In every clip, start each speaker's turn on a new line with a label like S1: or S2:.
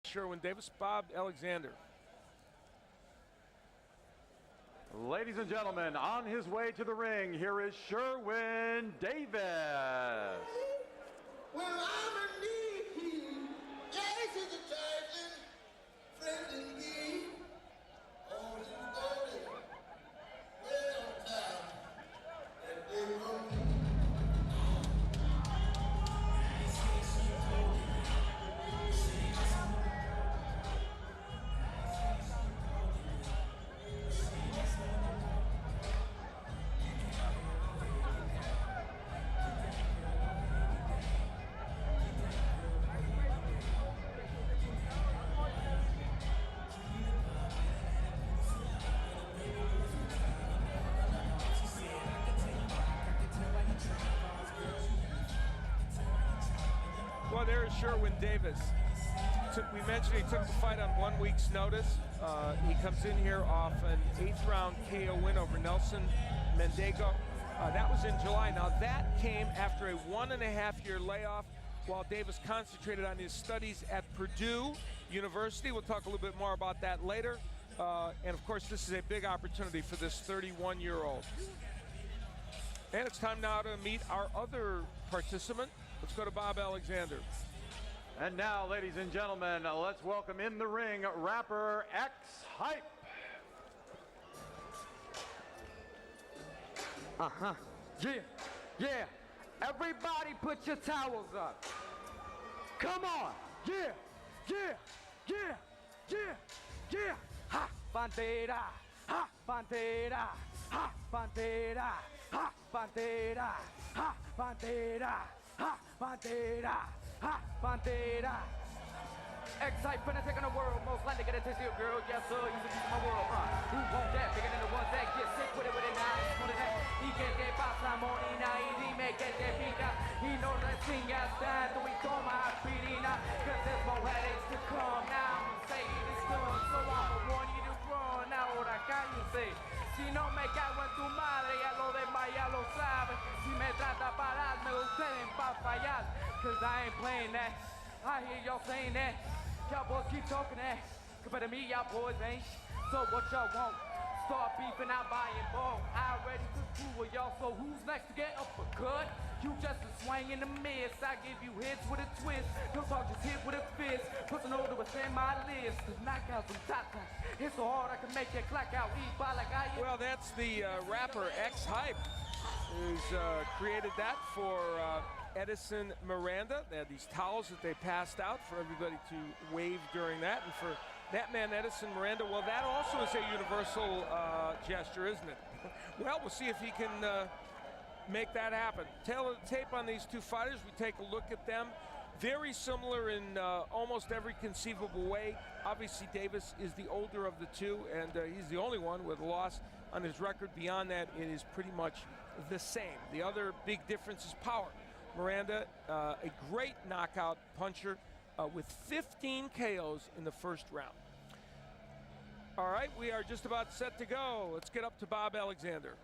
S1: Sherwin Davis, Bob Alexander.
S2: Ladies and gentlemen, on his way to the ring, here is Sherwin Davis.
S3: Well, I'm indeed, yes, it's a charging friend indeed. Oh, you know it. Well, time that they run.
S1: Well, there is Sherwin Davis. We mentioned he took the fight on 1 week's notice. He comes in here off an 8th round KO win over Nelson Mendigo. That was in July. Now that came after a 1.5-year layoff while Davis concentrated on his studies at Purdue University. We'll talk a little bit more about that later. And of course, this is a big opportunity for this 31-year-old. And it's time now to meet our other participant. Let's go to Bob Alexander.
S2: And now, ladies and gentlemen, let's welcome in the ring rapper X Hype.
S4: Yeah. Everybody put your towels up. Come on. Yeah. Ha, bandera. Ha, bandera. Ha, bandera. Ha, bandera. Ha, bandera. Ha, bandera. Ha, bandera. X-Type finna take on the world, most likely gonna taste your girl, yes sir, he's a piece of my world, Who wants that? Bigger than the ones that get sick with it now. Y que te pasa, morina, y dime que te pica. Y no le sigas tanto, y toma aspirina. Cause there's more headaches to come now. I'm saying it's done, so I'ma warn you to run. Ahora cállense. Si no me cago en tu madre, ya lo demás ya lo saben. Si me trata parar, me lo tienen pa' fallar. Cause I ain't playing that. I hear y'all saying that. Y'all boys keep talking that. Compared to me, y'all boys ain't. So what y'all want? Start beefing, I'm buying more. I already took two of y'all, so who's next to get uppercut? You just a swing in the miss. I give you hits with a twist. Don't talk, just hit with a fist. Put an order within my list. To knock out some top times. It's so hard I can make it clack out. Eat by like I am.
S1: Well, that's the rapper X Hype, who's created that for Edison Miranda. They had these towels that they passed out for everybody to wave during that. And for that man, Edison Miranda, well, that also is a universal gesture, isn't it? Well, we'll see if he can make that happen. Tail of the tape on these two fighters. We take a look at them. Very similar in almost every conceivable way. Obviously, Davis is the older of the two, and he's the only one with a loss on his record. Beyond that, it is pretty much the same. The other big difference is power. Miranda, a great knockout puncher with 15 KOs in the first round. All right, we are just about set to go. Let's get up to Bob Alexander.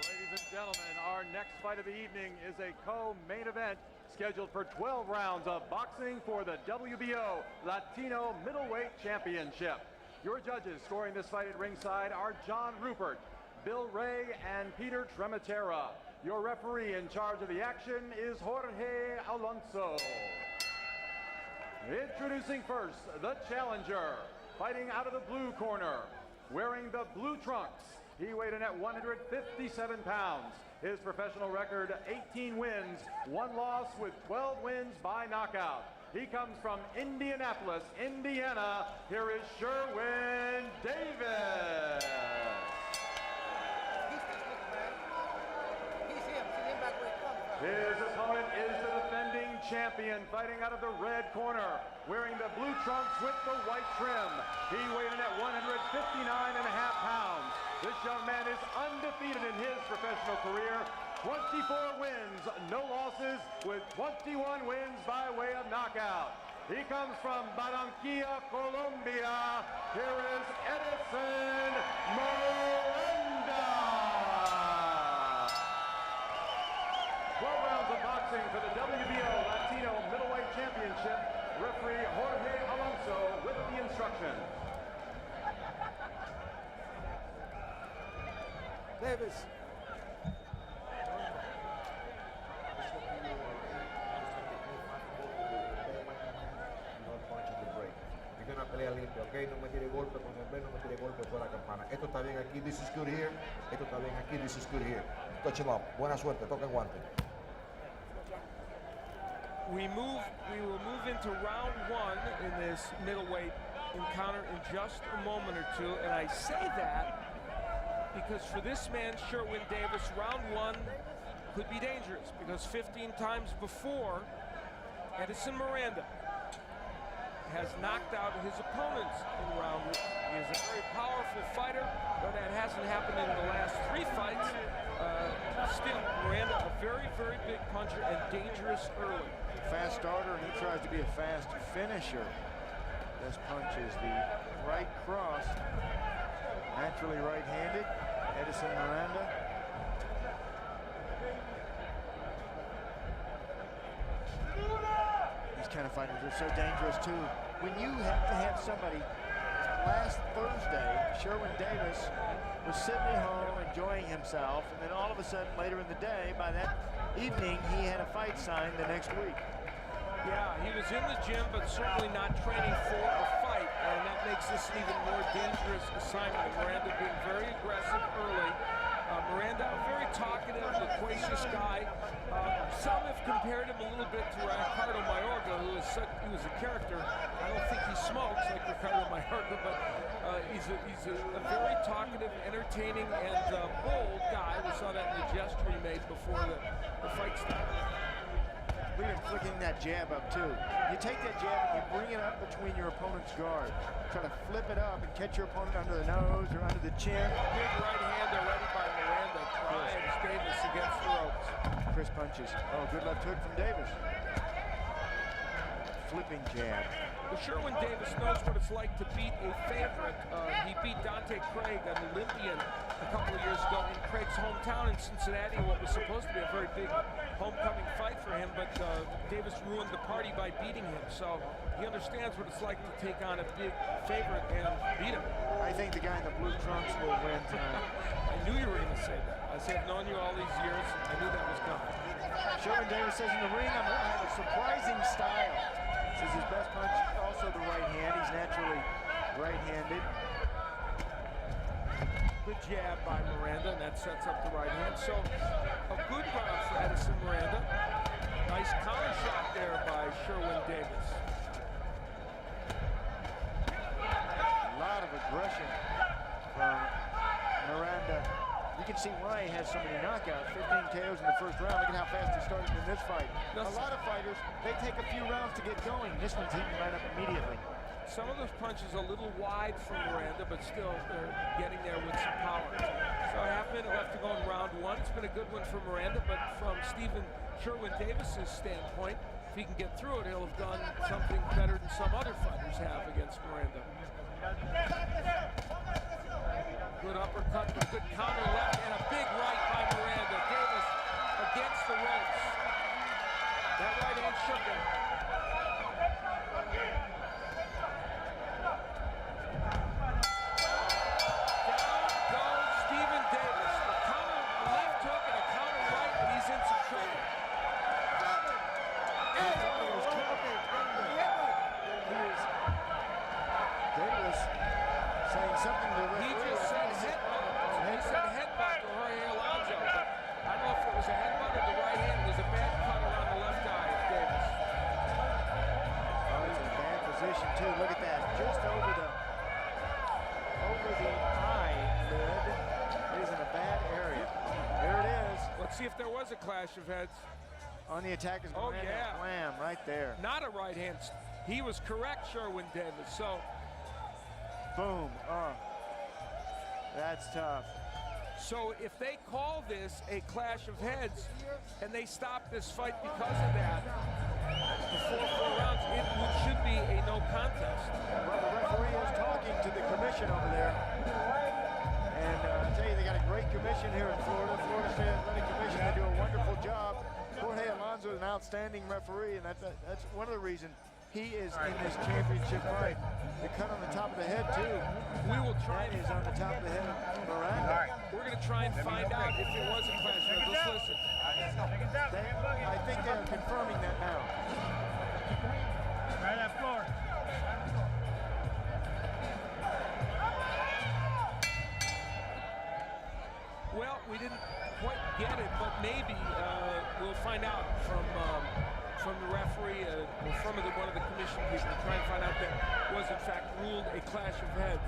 S2: Ladies and gentlemen, our next fight of the evening is a co-main event scheduled for 12 rounds of boxing for the WBO Latino Middleweight Championship. Your judges scoring this fight at ringside are John Rupert, Bill Ray, and Peter Trematera. Your referee in charge of the action is Jorge Alonso. Introducing first, the challenger, fighting out of the blue corner, wearing the blue trunks. He weighed in at 157 pounds. His professional record, 18 wins, 1 loss with 12 wins by knockout. He comes from Indianapolis, Indiana. Here is Sherwin Davis. His opponent is the defending champion, fighting out of the red corner, wearing the blue trunks with the white trim. He weighed in at 159.5 pounds. This young man is undefeated in his professional career. 24 wins, no losses, with 21 wins by way of knockout. He comes from Barranquilla, Colombia. Here is Edison Miranda. 12 rounds of boxing for the WBO Latino Middleweight Championship. Referee Jorge Alonso with the instruction.
S5: Davis. Una pelea limpia, ok, no me tire golpe con el no me tire golpe por la campana. Esto está bien aquí, this is good here. Esto está bien aquí, this is good here. Touch him up. Buena suerte, toca el guante.
S1: We will move into round 1 in this middleweight encounter in just a moment or two, and I say that because for this man, Sherwin Davis, round 1 could be dangerous because 15 times before, Edison Miranda has knocked out his opponents in round 1. He is a very powerful fighter, but that hasn't happened in the last 3 fights. Still, Miranda, a very, very big puncher and dangerous early.
S6: Fast starter, and he tries to be a fast finisher. This punch is the right cross. Naturally right-handed, Edison Miranda. These kind of fighters are so dangerous too. When you have to have somebody, last Thursday, Sherwin Davis was sitting at home enjoying himself, and then all of a sudden later in the day, by that evening, he had a fight signed the next week.
S1: Yeah, he was in the gym, but certainly not training for a fight, and that makes this an even more dangerous assignment. Miranda being very aggressive early. Miranda, a very talkative, loquacious guy. Some have compared him a little bit to Ricardo Mayorga, who is he was a character. I don't think he smokes like Ricardo Mayorga, but he's a very talkative, entertaining, and bold guy. We saw that in the gesture he made before the fight started.
S6: Look at him flicking that jab up too. You take that jab and you bring it up between your opponent's guard. Try to flip it up and catch your opponent under the nose or under the chin.
S1: Big right hand already by Miranda. Tries Davis against the ropes.
S6: Chris punches. Oh, good left hook from Davis. Flipping jab.
S1: Well, Sherwin Davis knows what it's like to beat a favorite. He beat Dante Craig, an Olympian, a couple of years ago in Craig's hometown in Cincinnati, what was supposed to be a very big homecoming fight for him, but Davis ruined the party by beating him. So he understands what it's like to take on a big favorite and beat him.
S6: I think the guy in the blue trunks will win tonight.
S1: I knew you were going to say that. I said, I've known you all these years. I knew that was coming.
S6: Sherwin Davis says in the ring, I have a surprising style. This is his best punch, also the right hand. He's naturally right-handed.
S1: Good jab by Miranda, and that sets up the right hand. So a good round for Edison Miranda. Nice counter shot there by Sherwin Davis.
S6: A lot of aggression from Miranda. You can see why he has so many knockouts. 15 KOs in the first round. Look at how fast he started in this fight. A lot of fighters, they take a few rounds to get going. This one's heating right up immediately.
S1: Some of those punches a little wide from Miranda, but still they're getting there with some power. So a half minute left to go in round 1. It's been a good one for Miranda, but from Sherwin Davis's standpoint, if he can get through it, he'll have done something better than some other fighters have against Miranda. Good uppercut, a good counter left, and a big right by Miranda. Davis against the ropes. That right hand shook him.
S6: Look at that, just over the eyelid. It is in a bad area. There it is.
S1: Let's see if there was a clash of heads.
S6: On the attack is Miranda.
S1: Oh, yeah.
S6: Wham, right there.
S1: Not a right hand. He was correct, Sherwin Davis. So,
S6: boom. Oh, that's tough.
S1: So if they call this a clash of heads and they stop this fight because of that, before 4 rounds, it should be a no contest.
S6: Well, the referee is talking to the commission over there. And I tell you, they got a great commission here in Florida. Florida State Athletic Commission, they do a wonderful job. Jorge Alonso is an outstanding referee, and that's one of the reasons he is in this championship fight. The cut on the top of the head, too.
S1: We will try.
S6: That is on the top of the head of Miranda.
S1: We're going to try and find out if it was a clash. Let's listen.
S6: I think they're confirming that now.
S7: Right at floor.
S1: Well, we didn't quite get it, but maybe we'll find out from the referee or from one of the commission people to try and find out that was in fact ruled a clash of heads.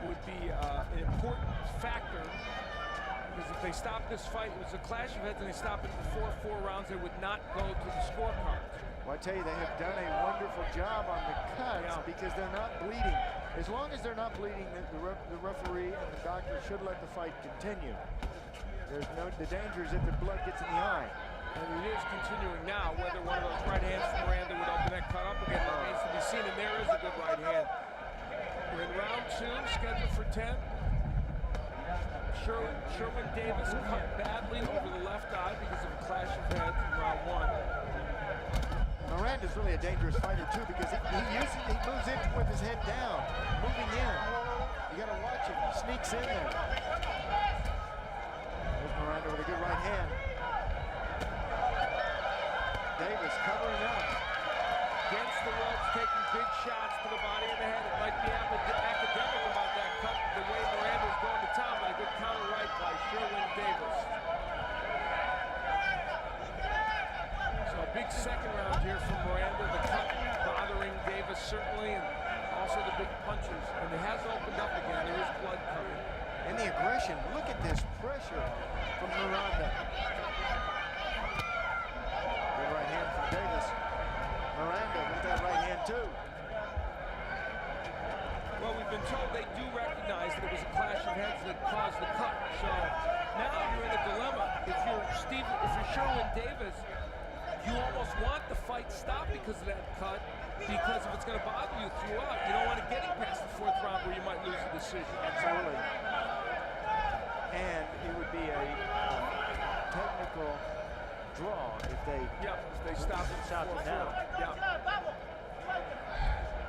S1: Would be an important factor, because if they stop this fight, it was a clash of heads, and they stop it before 4 rounds, they would not go to the scorecards.
S6: Well, I tell you, they have done a wonderful job on the cuts because they're not bleeding. As long as they're not bleeding, the referee and the doctor should let the fight continue. The danger is if the blood gets in the eye.
S1: And it is continuing now. Whether one of those right hands from Miranda would open that cut up again remains to be seen, and there is a good right hand. We're in round 2, scheduled for 10. Sherwin Davis cut badly over the left eye because of a clash of heads in round 1.
S6: Miranda's really a dangerous fighter, too, because he moves in with his head down, moving in. You got to watch him. He sneaks in there. There's Miranda with a good right hand. Davis covering up.
S1: Against the ropes, taking big shots to the body and the head. It might be academic about that cut, the way Miranda's going to town, but a good counter right by Sherwin Davis. So a big second round here from Miranda. The cut bothering Davis certainly, and also the big punches. And it has opened up again. There is blood coming.
S6: And the aggression. Look at this pressure from Miranda. Good right hand from Davis. Miranda with that right hand, too.
S1: Well, we've been told they do recognize that it was a clash of heads that caused the cut. So now you're in a dilemma. If you're Sherwin Davis, you almost want the fight stopped because of that cut, because if it's going to bother you throughout, you don't want to get him past the 4th round where you might lose the decision.
S6: Absolutely. And it would be a technical draw if they
S1: stop it
S6: now.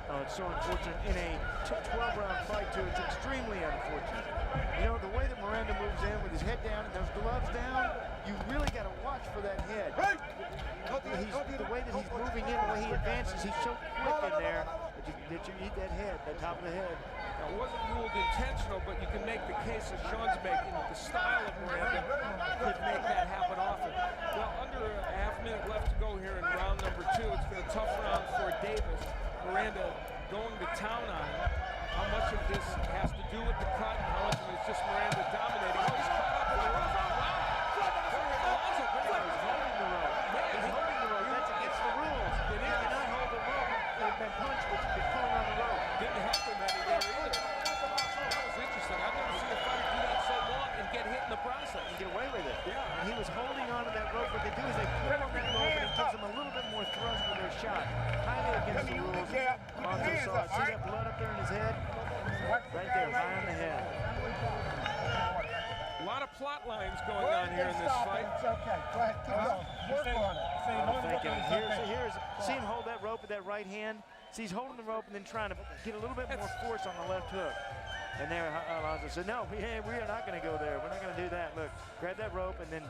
S6: Oh, it's so unfortunate in a 12-round fight, too. It's extremely unfortunate. You know, the way that Miranda moves in with his head down and those gloves down, you really got to watch for that head. The way that he's moving in, the way he advances, he's so quick in there that you eat that head, the top of the head.
S1: Now, it wasn't ruled intentional, but you can make the case that Sean's making the style of Miranda could make that happen often. Well, under a half minute left to go here in round number 2. It's been a tough round for Davis. Miranda going to town on him. How much of this has to do with the cut? How much of it is just Miranda dominating? Oh, he's caught up in the rope. Wow! Alonzo, he's holding the rope.
S6: He's holding the rope. That's against the rules.
S1: It is.
S6: You cannot hold the rope and been punched, but you've been pulling on the rope.
S1: Didn't help him any there either. That was interesting. I've never seen a fighter do that so long and get hit in the process.
S6: And get away with it.
S1: Yeah.
S6: And he was holding on to that rope. What they do is they pull on that rope and it gives them a little bit more thrust with their shot. Highly against the rules. Alonzo saw it. See that blood up there in his head? Right there, right on the head.
S1: A lot of plot lines going on here in this fight.
S7: It's okay. Go ahead. Keep going. Work on it.
S6: See him hold that rope with that right hand. See, he's holding the rope and then trying to get a little bit more force on the left hook. And there, Alonzo said, no, we are not going to go there. We're not going to do that. Look, grab that rope, and then,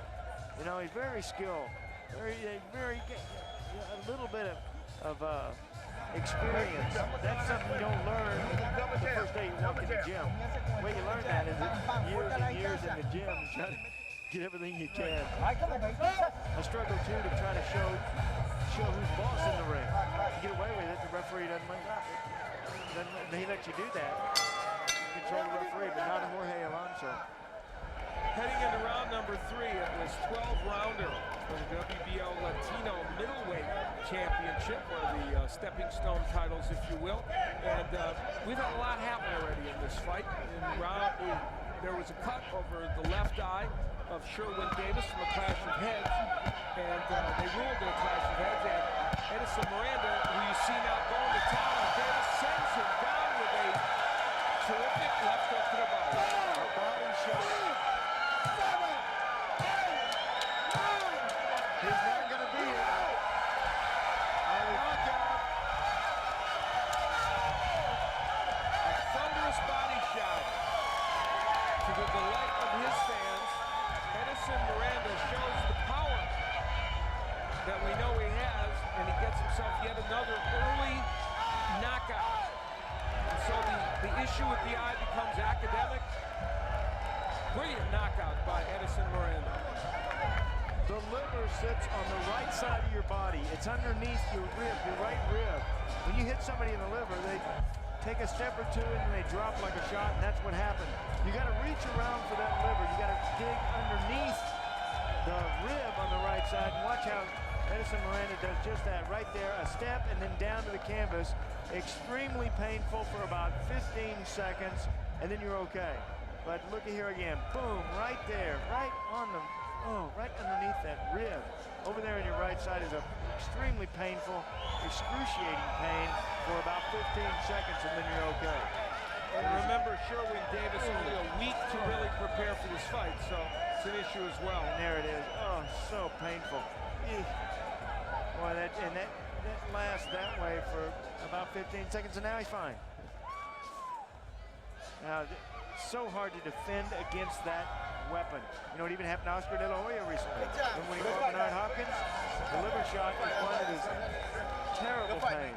S6: you know, he's very skilled. A little bit of experience. That's something you don't learn the first day you walk in the gym. The way you learn that is years and years in the gym, trying to get everything you can. I struggle, too, to try to show who's boss in the ring. You get away with it, the referee doesn't he let you do that. You control the referee, but not Jorge Alonzo.
S1: Heading into round number 3, it was 12-rounder for the WBO Latino Middleweight Championship, or the stepping stone titles, if you will. And we've had a lot happen already in this fight. In round 8, there was a cut over the left eye of Sherwin Davis from a clash of heads, and they ruled it a clash of heads. And Edison Miranda, who you see now going to town on Davis, sends him down with a terrific left hook to the body.
S6: A body shot. He's not going to beat it.
S1: that we know he has, and he gets himself yet another early knockout. And so the issue with the eye becomes academic. Brilliant knockout by Edison Miranda.
S6: The liver sits on the right side of your body. It's underneath your rib, your right rib. When you hit somebody in the liver, they take a step or two and then they drop like a shot, and that's what happened. You got to reach around for that liver. You got to dig underneath the rib on the right side, and watch how Edison Miranda does just that right there, a step and then down to the canvas. Extremely painful for about 15 seconds, and then you're okay. But look at here again, boom, right there, right on the, right underneath that rib. Over there on your right side is a extremely painful, excruciating pain for about 15 seconds, and then you're okay.
S1: And remember, Sherwin Davis only a week to really prepare for this fight, so it's an issue as well.
S6: And there it is. Oh, so painful. Eek. Boy, that lasts that way for about 15 seconds, and now he's fine. Now, it's so hard to defend against that weapon. You know, it even happened to Oscar De La Hoya recently. And when he fought Bernard Hopkins, the liver shot was one of his terrible pain.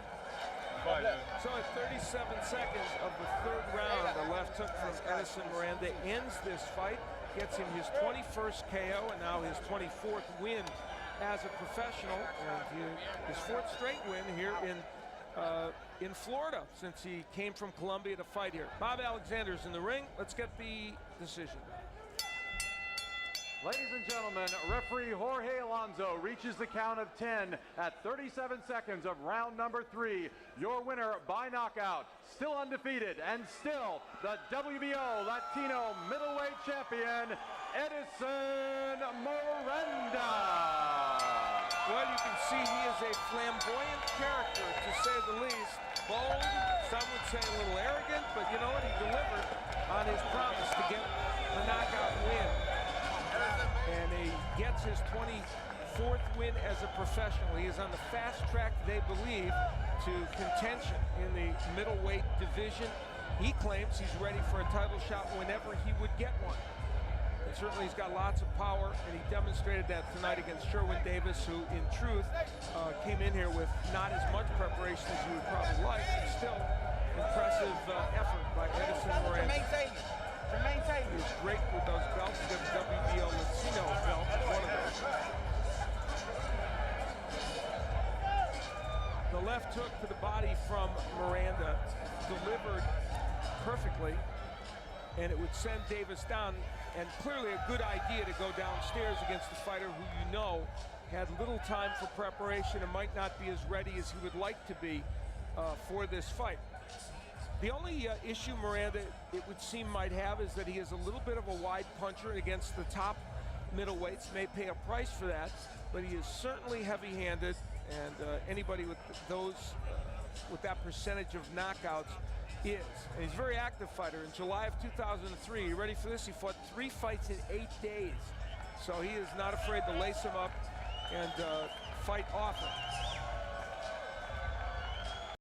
S1: So at 37 seconds of the third round, the left hook from Edison Miranda ends this fight, gets him his 21st KO and now his 24th win as a professional, and his fourth straight win here in Florida since he came from Colombia to fight here. Bob Alexander's in the ring. Let's get the decision.
S2: Ladies and gentlemen, referee Jorge Alonso reaches the count of 10 at 37 seconds of round number 3. Your winner by knockout, still undefeated and still the WBO Latino middleweight champion, Edison Miranda.
S1: Well, you can see he is a flamboyant character, to say the least. Bold, some would say a little arrogant, but you know what? He delivered on his promise to get the knockout win. And he gets his 24th win as a professional. He is on the fast track, they believe, to contention in the middleweight division. He claims he's ready for a title shot whenever he would get one. And certainly he's got lots of power, and he demonstrated that tonight against Sherwin Davis, who in truth came in here with not as much preparation as you would probably like, but still impressive effort by Edison Miranda. He was great with those belts. He got the WBO Latino belt, one of those. The left hook to the body from Miranda delivered perfectly, and it would send Davis down, and clearly a good idea to go downstairs against a fighter who you know had little time for preparation and might not be as ready as he would like to be for this fight. The only issue Miranda, it would seem, might have is that he is a little bit of a wide puncher against the top middleweights. May pay a price for that, but he is certainly heavy-handed, and anybody with those with that percentage of knockouts is. And he's a very active fighter. In July of 2003, you ready for this? He fought 3 fights in 8 days. So he is not afraid to lace him up and fight often.